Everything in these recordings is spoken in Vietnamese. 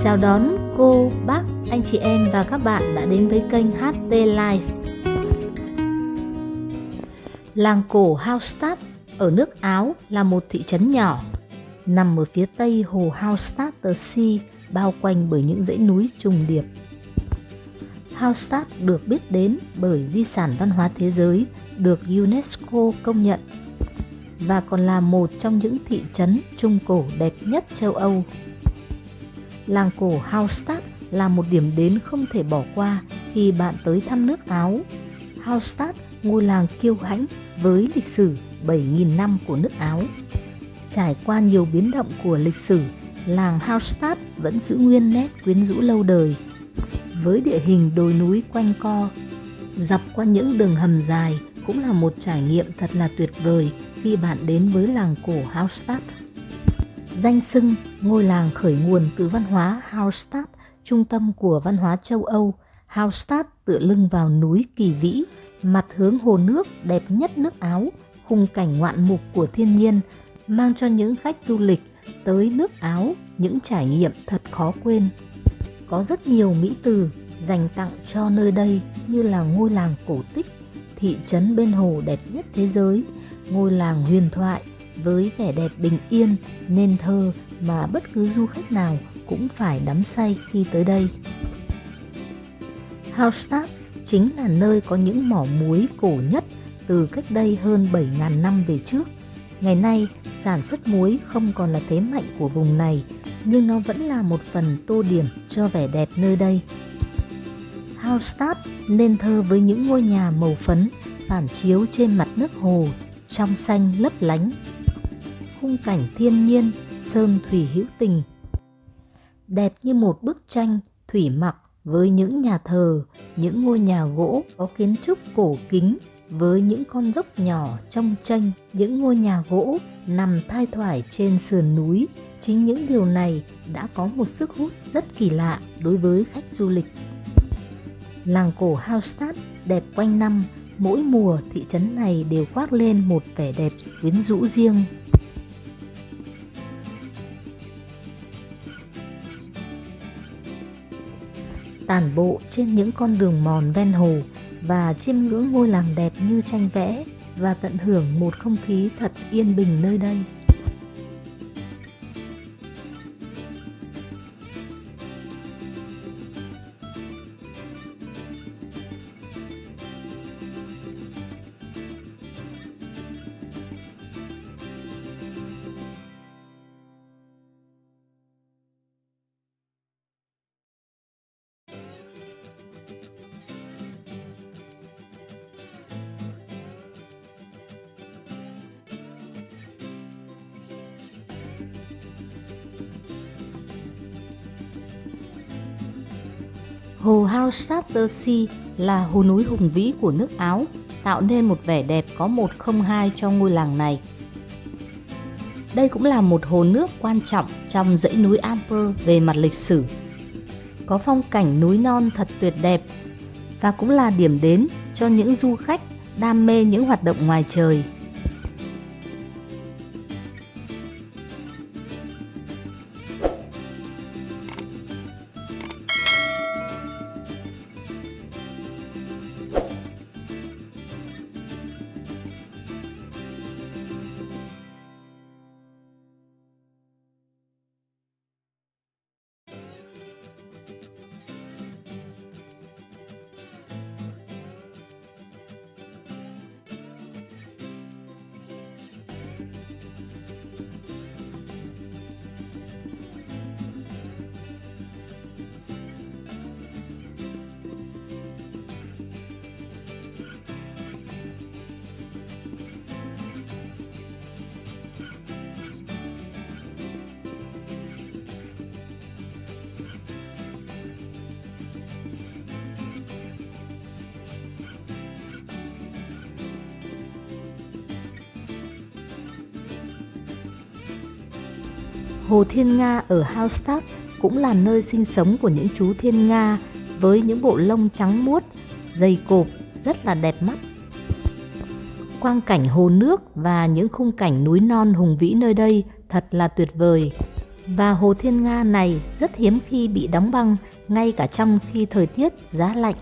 Chào đón cô, bác, anh chị em và các bạn đã đến với kênh HT Live. Làng cổ Hallstatt ở nước Áo là một thị trấn nhỏ, nằm ở phía tây hồ Hallstatter Sea, bao quanh bởi những dãy núi trùng điệp. Hallstatt được biết đến bởi di sản văn hóa thế giới được UNESCO công nhận và còn là một trong những thị trấn trung cổ đẹp nhất châu Âu. Làng cổ Hallstatt là một điểm đến không thể bỏ qua khi bạn tới thăm nước Áo. Hallstatt, ngôi làng kiêu hãnh với lịch sử 7.000 năm của nước Áo. Trải qua nhiều biến động của lịch sử, làng Hallstatt vẫn giữ nguyên nét quyến rũ lâu đời. Với địa hình đồi núi quanh co, dọc qua những đường hầm dài cũng là một trải nghiệm thật là tuyệt vời khi bạn đến với làng cổ Hallstatt. Danh xưng ngôi làng khởi nguồn từ văn hóa Hallstatt, trung tâm của văn hóa châu Âu. Hallstatt tựa lưng vào núi kỳ vĩ, mặt hướng hồ nước đẹp nhất nước Áo, khung cảnh ngoạn mục của thiên nhiên mang cho những khách du lịch tới nước Áo những trải nghiệm thật khó quên. Có rất nhiều mỹ từ dành tặng cho nơi đây như là ngôi làng cổ tích, thị trấn bên hồ đẹp nhất thế giới, ngôi làng huyền thoại với vẻ đẹp bình yên, nên thơ mà bất cứ du khách nào cũng phải đắm say khi tới đây. Hallstatt chính là nơi có những mỏ muối cổ nhất từ cách đây hơn 7.000 năm về trước. Ngày nay, sản xuất muối không còn là thế mạnh của vùng này, nhưng nó vẫn là một phần tô điểm cho vẻ đẹp nơi đây. Hallstatt nên thơ với những ngôi nhà màu phấn phản chiếu trên mặt nước hồ, trong xanh lấp lánh. Khung cảnh thiên nhiên, sơn thủy hữu tình, đẹp như một bức tranh thủy mặc với những nhà thờ, những ngôi nhà gỗ có kiến trúc cổ kính với những con dốc nhỏ trong tranh, những ngôi nhà gỗ nằm thoai thoải trên sườn núi. Chính những điều này đã có một sức hút rất kỳ lạ đối với khách du lịch. Làng cổ Hallstatt đẹp quanh năm, mỗi mùa thị trấn này đều khoác lên một vẻ đẹp quyến rũ riêng. Tản bộ trên những con đường mòn ven hồ và chiêm ngưỡng ngôi làng đẹp như tranh vẽ và tận hưởng một không khí thật yên bình nơi đây. Hồ Hallstatter Sea là hồ núi hùng vĩ của nước Áo, tạo nên một vẻ đẹp có một không hai cho ngôi làng này. Đây cũng là một hồ nước quan trọng trong dãy núi Alper về mặt lịch sử. Có phong cảnh núi non thật tuyệt đẹp và cũng là điểm đến cho những du khách đam mê những hoạt động ngoài trời. Hồ Thiên Nga ở Hallstatt cũng là nơi sinh sống của những chú thiên nga với những bộ lông trắng muốt, dày cộp, rất là đẹp mắt. Quang cảnh hồ nước và những khung cảnh núi non hùng vĩ nơi đây thật là tuyệt vời. Và Hồ Thiên Nga này rất hiếm khi bị đóng băng ngay cả trong khi thời tiết giá lạnh.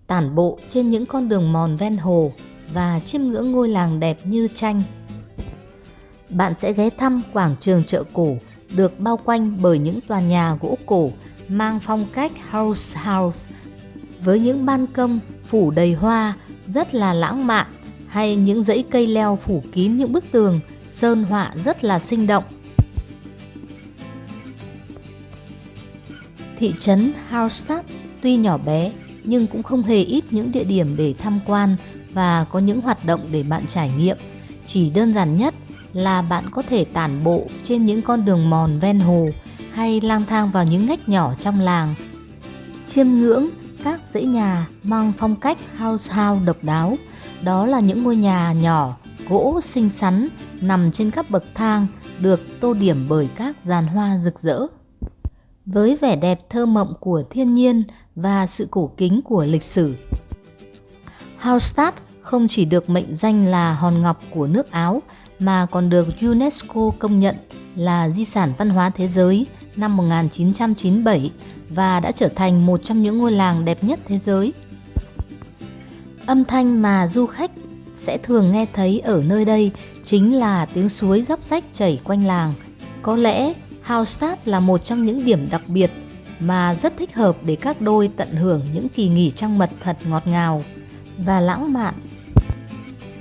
Tản bộ trên những con đường mòn ven hồ và chiêm ngưỡng ngôi làng đẹp như tranh. Bạn sẽ ghé thăm quảng trường chợ cổ được bao quanh bởi những tòa nhà gỗ cổ mang phong cách house với những ban công phủ đầy hoa rất là lãng mạn, hay những dãy cây leo phủ kín những bức tường sơn họa rất là sinh động. Thị trấn Hallstatt tuy nhỏ bé nhưng cũng không hề ít những địa điểm để tham quan và có những hoạt động để bạn trải nghiệm. Chỉ đơn giản nhất là bạn có thể tản bộ trên những con đường mòn ven hồ hay lang thang vào những ngách nhỏ trong làng, chiêm ngưỡng các dãy nhà mang phong cách house độc đáo. Đó là những ngôi nhà nhỏ, gỗ xinh xắn nằm trên các bậc thang được tô điểm bởi các giàn hoa rực rỡ. Với vẻ đẹp thơ mộng của thiên nhiên và sự cổ kính của lịch sử, Hallstatt không chỉ được mệnh danh là hòn ngọc của nước Áo mà còn được UNESCO công nhận là di sản văn hóa thế giới năm 1997 và đã trở thành một trong những ngôi làng đẹp nhất thế giới. Âm thanh mà du khách sẽ thường nghe thấy ở nơi đây chính là tiếng suối róc rách chảy quanh làng. Có lẽ Hallstatt là một trong những điểm đặc biệt mà rất thích hợp để các đôi tận hưởng những kỳ nghỉ trăng mật thật ngọt ngào và lãng mạn.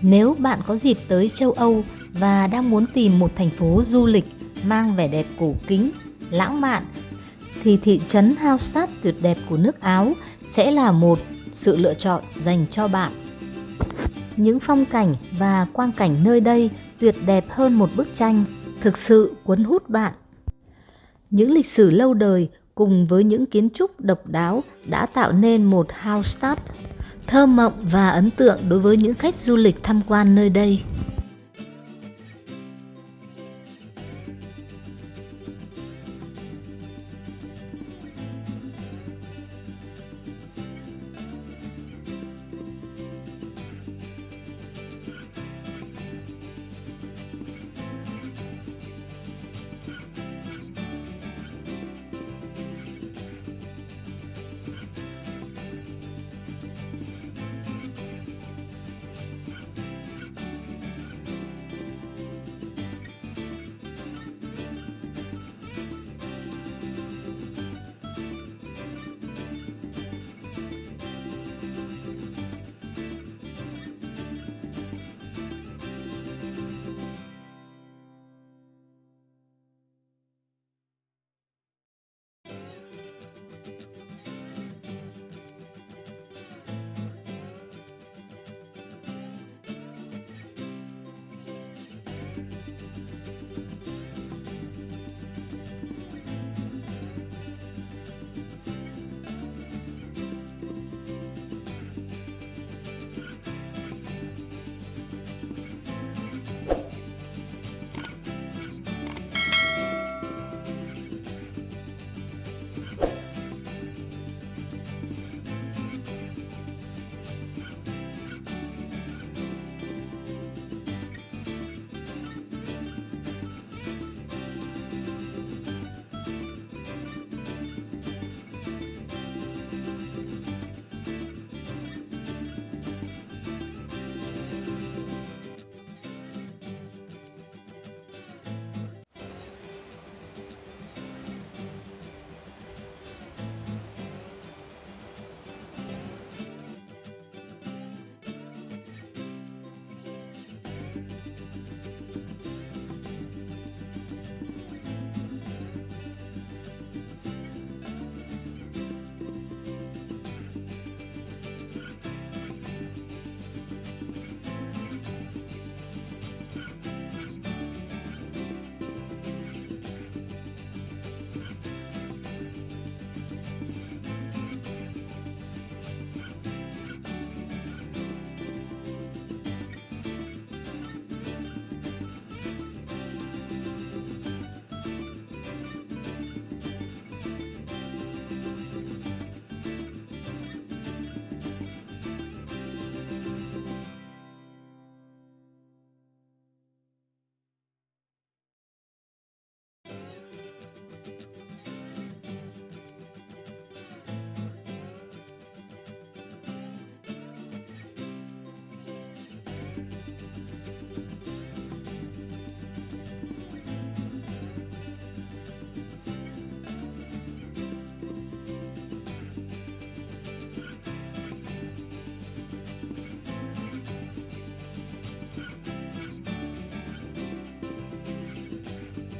Nếu bạn có dịp tới châu Âu và đang muốn tìm một thành phố du lịch mang vẻ đẹp cổ kính, lãng mạn, thì thị trấn Hallstatt tuyệt đẹp của nước Áo sẽ là một sự lựa chọn dành cho bạn. Những phong cảnh và quang cảnh nơi đây tuyệt đẹp hơn một bức tranh, thực sự cuốn hút bạn. Những lịch sử lâu đời cùng với những kiến trúc độc đáo đã tạo nên một Hallstatt thơ mộng và ấn tượng đối với những khách du lịch tham quan nơi đây.